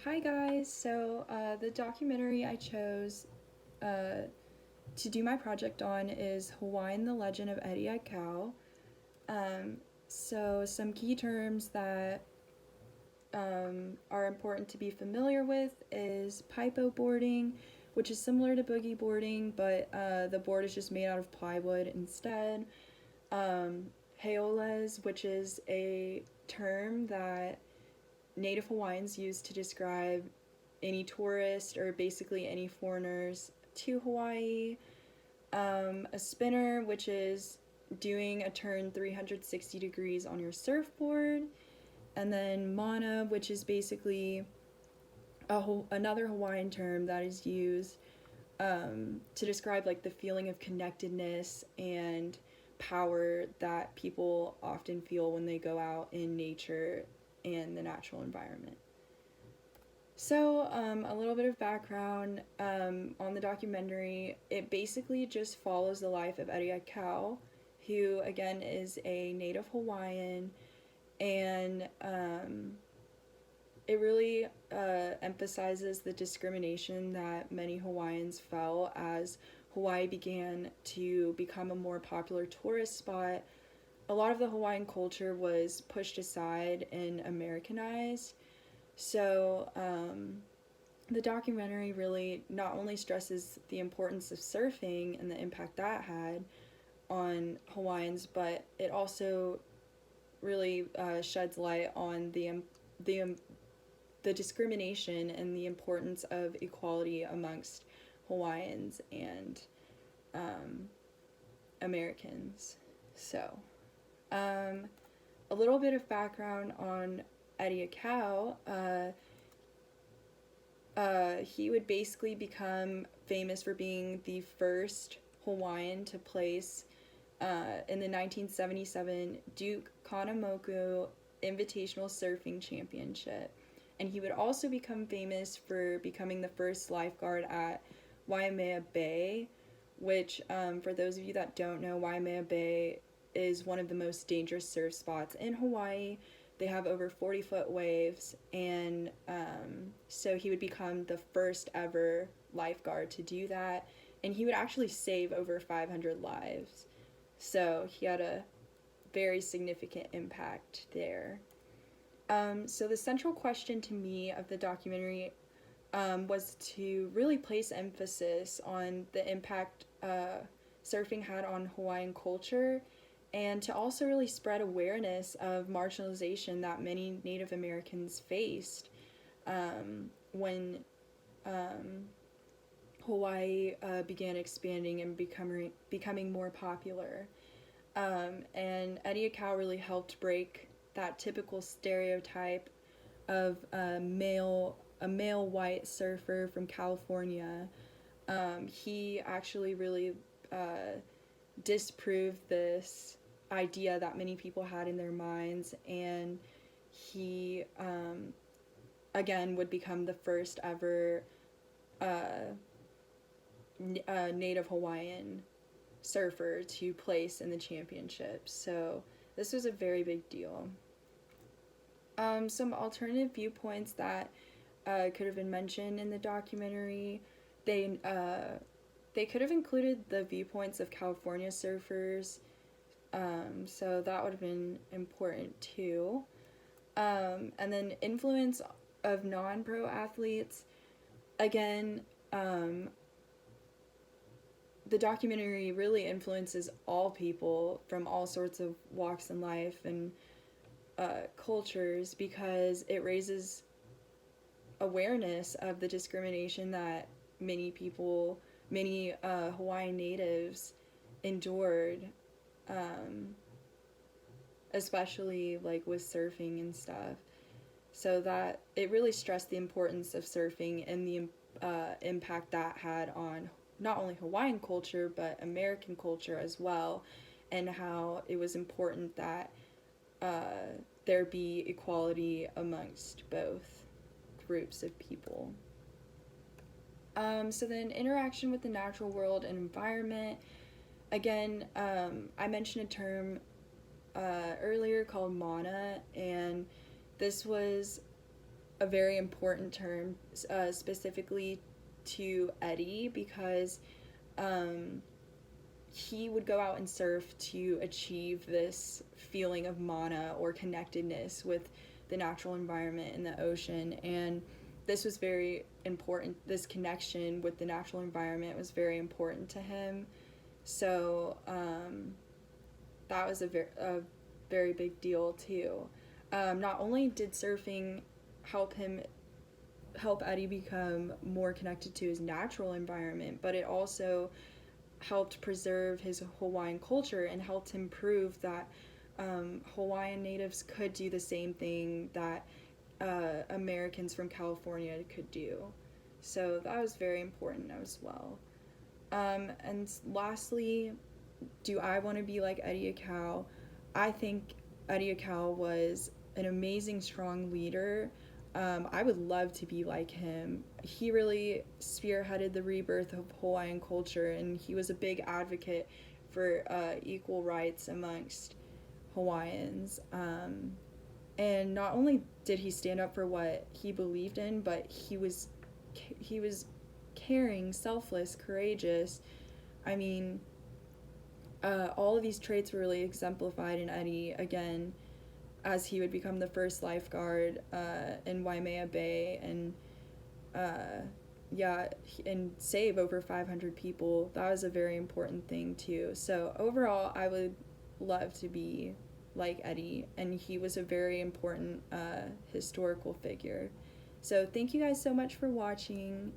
Hi guys, the documentary I chose uh, to do my project on is Hawaiian the Legend of Eddie Aikau. Um, some key terms that are important to be familiar with is paipo boarding, which is similar to boogie boarding, but the board is just made out of plywood instead. Um, Heoles, which is a term that Native Hawaiians use to describe any tourist or basically any foreigners to Hawaii. A spinner, which is doing a turn 360 degrees on your surfboard. And then mana, which is basically another Hawaiian term that is used to describe like the feeling of connectedness and power that people often feel when they go out in nature and the natural environment. A little bit of background on the documentary. It basically just follows the life of Eddie Aikau, who again is a native Hawaiian, and it really emphasizes the discrimination that many Hawaiians felt as Hawaii began to become a more popular tourist spot. A lot of the Hawaiian culture was pushed aside and Americanized. So, the documentary really not only stresses the importance of surfing and the impact that had on Hawaiians, but it also really sheds light on the the discrimination and the importance of equality amongst Hawaiians and um, Americans. So, um, a little bit of background on Eddie Aikau. He would basically become famous for being the first Hawaiian to place in the 1977 Duke Kahanamoku Invitational Surfing Championship. And he would also become famous for becoming the first lifeguard at Waimea Bay, which, for those of you that don't know, Waimea Bay is one of the most dangerous surf spots in Hawaii. They have over 40-foot waves, and so he would become the first ever lifeguard to do that. And he would actually save over 500 lives. So he had a very significant impact there. The central question to me of the documentary was to really place emphasis on the impact surfing had on Hawaiian culture and to also really spread awareness of marginalization that many Native Americans faced when Hawaii began expanding and becoming more popular. And Eddie Aikau really helped break that typical stereotype of a male white surfer from California. He actually really disproved this idea that many people had in their minds, and he again would become the first ever uh, Native Hawaiian surfer to place in the championship. So this was a very big deal. Some alternative viewpoints that could have been mentioned in the documentary. They could have included the viewpoints of California surfers, so that would have been important too. And then influence of non-pro athletes. Again, the documentary really influences all people from all sorts of walks in life and cultures because it raises awareness of the discrimination that many Hawaiian natives endured, um, especially like with surfing and stuff. So that it really stressed the importance of surfing and the impact that had on not only Hawaiian culture but American culture as well, and how it was important that there be equality amongst both groups of people. Interaction with the natural world and environment. Again, I mentioned a term earlier called mana, and this was a very important term, specifically to Eddie, because um, he would go out and surf to achieve this feeling of mana or connectedness with the natural environment in the ocean. And this was very important. This connection with the natural environment was very important to him. So that was a very big deal too. Not only did surfing help him help Eddie become more connected to his natural environment, but it also helped preserve his Hawaiian culture and helped him prove that Hawaiian natives could do the same thing that Americans from California could do. So that was very important as well. And lastly, do I want to be like Eddie Aikau? I think Eddie Aikau was an amazing, strong leader. I would love to be like him. He really spearheaded the rebirth of Hawaiian culture, and he was a big advocate for equal rights amongst Hawaiians. And not only did he stand up for what he believed in, but he was caring, selfless, courageous. I mean, all of these traits were really exemplified in Eddie again, as he would become the first lifeguard in Waimea Bay, and and save over 500 people. That was a very important thing too. So overall, I would love to be like Eddie, and he was a very important historical figure. So thank you guys so much for watching.